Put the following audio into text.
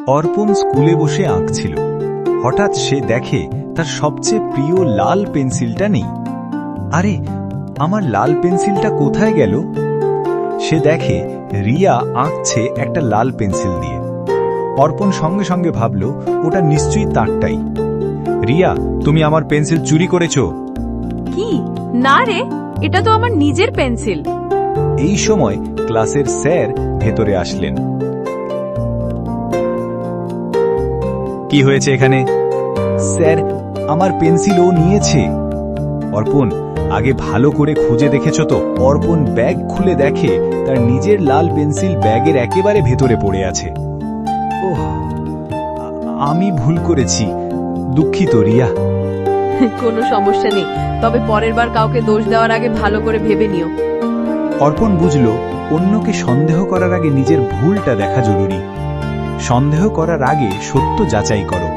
অর্পণ স্কুলে বসে আঁকছিল। হঠাৎ সে দেখে তার সবচেয়ে প্রিয় লাল পেন্সিলটা নেই। আরে, আমার লাল পেন্সিলটা কোথায় গেল? সে দেখে রিয়া আঁকছে একটা লাল পেন্সিল দিয়ে। অর্পণ সঙ্গে সঙ্গে ভাবল ওটা নিশ্চয়ই তারটাই। রিয়া, তুমি আমার পেন্সিল চুরি করেছ। কি? না রে, এটা তো আমার নিজের পেন্সিল। এই সময় ক্লাসের স্যার ভেতরে আসলেন। কি হয়েছে এখানে? স্যার, আমার পেন্সিল ও নিয়েছে। অর্পণ, আগে ভালো করে খুঁজে দেখেছ তো? অর্পণ ব্যাগ খুলে দেখে তার নিজের লাল পেন্সিল ব্যাগের একেবারে ভেতরে পড়ে আছে। ওহ, আমি ভুল করেছি, দুঃখিত রিয়া। কোনো সমস্যা নেই, তবে পরের বার কাউকে দোষ দেওয়ার আগে ভালো করে ভেবে নিও। অর্পণ বুঝল অন্যকে সন্দেহ করার আগে নিজের ভুলটা দেখা জরুরি। সন্দেহ করার আগে সত্য যাচাই করো।